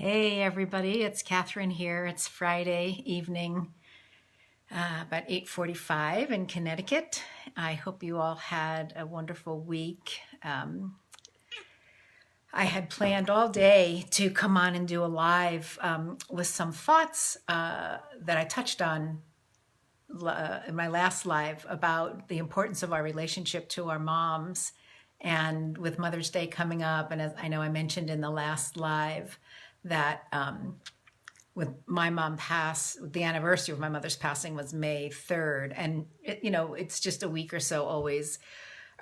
Hey everybody, it's Catherine here. It's Friday evening, about 8:45 in Connecticut. I hope you all had a wonderful week. I had planned all day to come on and do a live with some thoughts that I touched on in my last live about the importance of our relationship to our moms. And with Mother's Day coming up, and as I know I mentioned in the last live, that with my mom the anniversary of my mother's passing was May 3rd. And, it's just a week or so always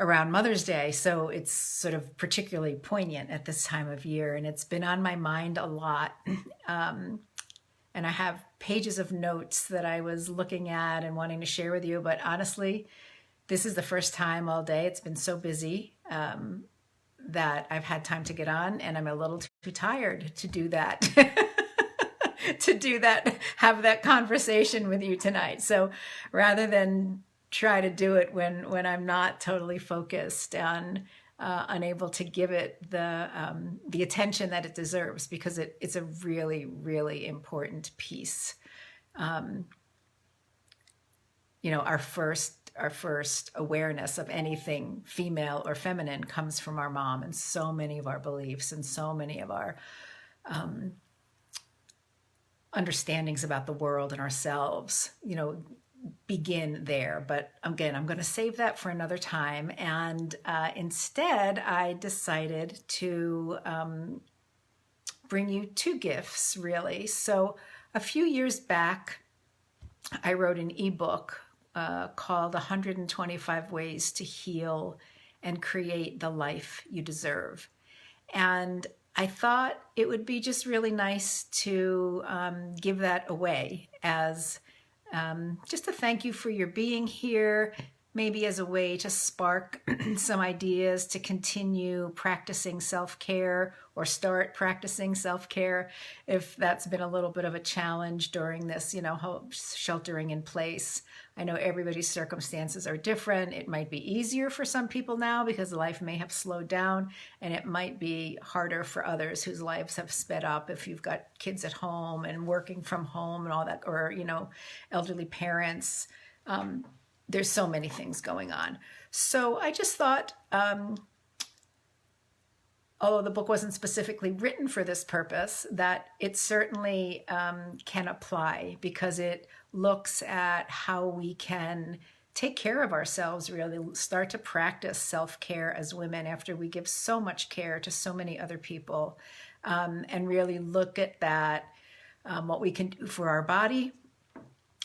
around Mother's Day. So it's sort of particularly poignant at this time of year. And it's been on my mind a lot. And I have pages of notes that I was looking at and wanting to share with you. But honestly, this is the first time all day. It's been so busy that I've had time to get on, and I'm a little too tired to do that. Have that conversation with you tonight. So rather than try to do it when I'm not totally focused and unable to give it the attention that it deserves, because it's a really, really important piece. Our first awareness of anything female or feminine comes from our mom, and so many of our beliefs and so many of our understandings about the world and ourselves, begin there. But again, I'm going to save that for another time. And instead, I decided to bring you two gifts, really. So a few years back, I wrote an ebook called 125 Ways to Heal and Create the Life You Deserve. And I thought it would be just really nice to give that away as just a thank you for your being here, maybe as a way to spark some ideas to continue practicing self-care or start practicing self-care if that's been a little bit of a challenge during this, sheltering in place. I know everybody's circumstances are different. It might be easier for some people now because life may have slowed down, and it might be harder for others whose lives have sped up if you've got kids at home and working from home and all that, or, elderly parents. There's so many things going on. So I just thought, although the book wasn't specifically written for this purpose, that it certainly can apply, because it looks at how we can take care of ourselves, really start to practice self-care as women after we give so much care to so many other people, and really look at that, what we can do for our body,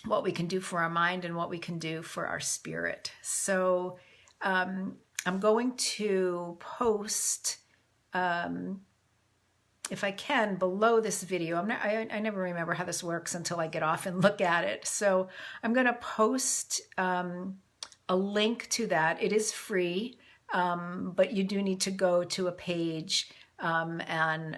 what we can do for our mind, and what we can do for our spirit. So I'm going to post, if I can, below this video. I never remember how this works until I get off and look at it. So I'm going to post a link to that. It is free, but you do need to go to a page and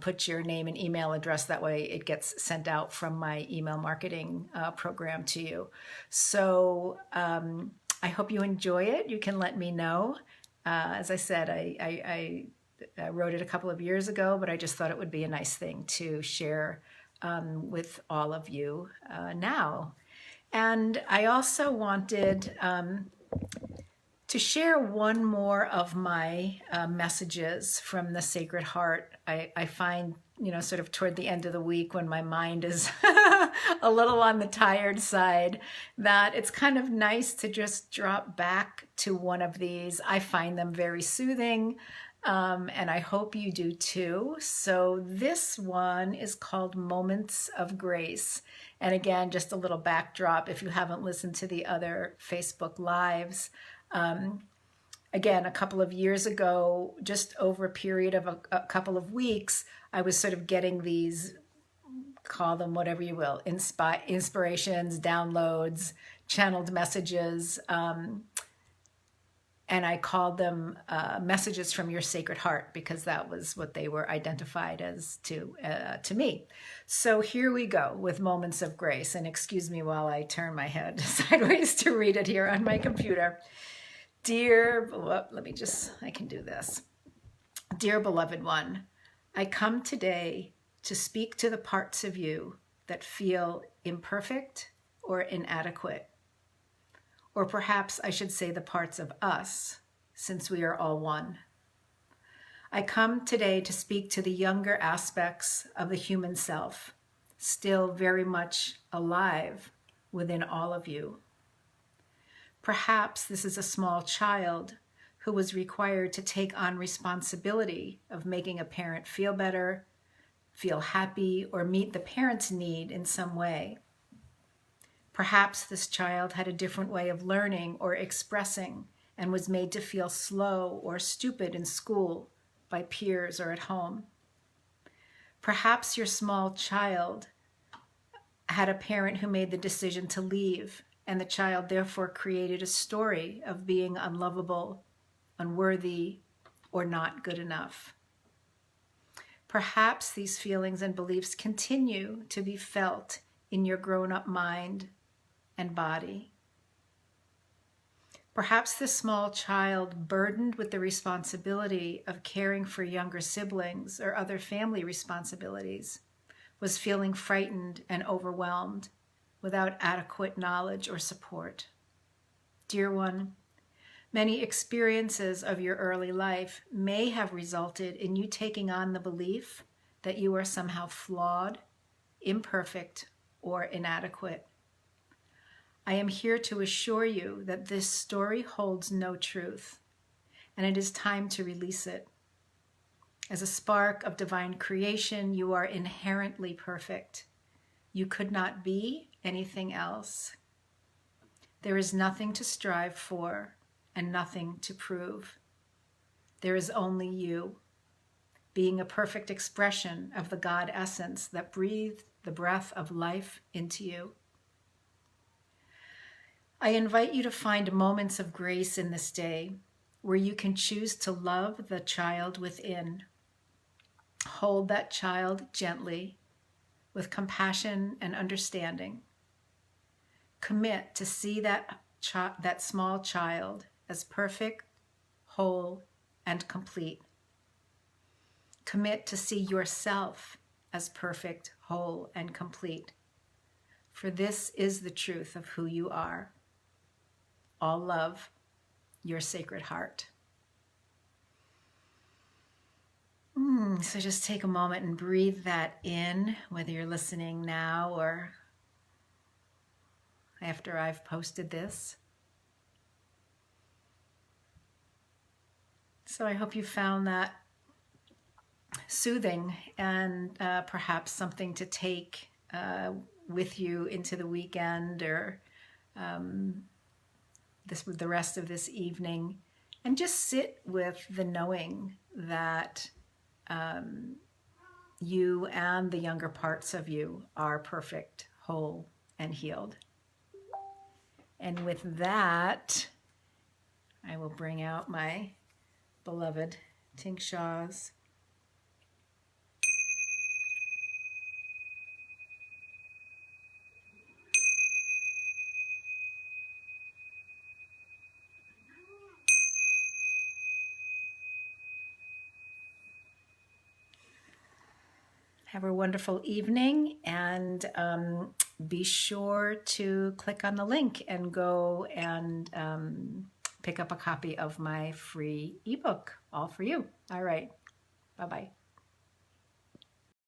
put your name and email address. That way it gets sent out from my email marketing program to you. So I hope you enjoy it. You can let me know. As I said, I wrote it a couple of years ago, but I just thought it would be a nice thing to share with all of you now. And I also wanted to share one more of my messages from the Sacred Heart. I find, sort of toward the end of the week, when my mind is a little on the tired side, that it's kind of nice to just drop back to one of these. I find them very soothing, and I hope you do too. So this one is called Moments of Grace. And again, just a little backdrop if you haven't listened to the other Facebook Lives. Again, a couple of years ago, just over a period of a couple of weeks, I was sort of getting these, call them whatever you will, inspirations, downloads, channeled messages, and I called them messages from your Sacred Heart, because that was what they were identified as to me. So here we go with Moments of Grace. And excuse me while I turn my head sideways to read it here on my computer. I can do this. Dear beloved one, I come today to speak to the parts of you that feel imperfect or inadequate. Or perhaps I should say the parts of us, since we are all one. I come today to speak to the younger aspects of the human self, still very much alive within all of you. Perhaps this is a small child who was required to take on responsibility of making a parent feel better, feel happy, or meet the parent's need in some way. Perhaps this child had a different way of learning or expressing and was made to feel slow or stupid in school by peers or at home. Perhaps your small child had a parent who made the decision to leave, and the child therefore created a story of being unlovable, unworthy, or not good enough. Perhaps these feelings and beliefs continue to be felt in your grown-up mind and body. Perhaps this small child, burdened with the responsibility of caring for younger siblings or other family responsibilities, was feeling frightened and overwhelmed without adequate knowledge or support. Dear one, many experiences of your early life may have resulted in you taking on the belief that you are somehow flawed, imperfect, or inadequate. I am here to assure you that this story holds no truth, and it is time to release it. As a spark of divine creation, you are inherently perfect. You could not be anything else. There is nothing to strive for and nothing to prove. There is only you, being a perfect expression of the God essence that breathed the breath of life into you. I invite you to find moments of grace in this day where you can choose to love the child within. Hold that child gently with compassion and understanding. Commit to see that small child as perfect, whole, and complete. Commit to see yourself as perfect, whole, and complete. For this is the truth of who you are. All love, your Sacred Heart. So just take a moment and breathe that in, whether you're listening now or after I've posted this. So I hope you found that soothing and perhaps something to take with you into the weekend or the rest of this evening, and just sit with the knowing that you and the younger parts of you are perfect, whole, and healed. And with that, I will bring out my beloved tingshaws. Have a wonderful evening, and be sure to click on the link and go and pick up a copy of my free ebook, all for you. All right. Bye-bye.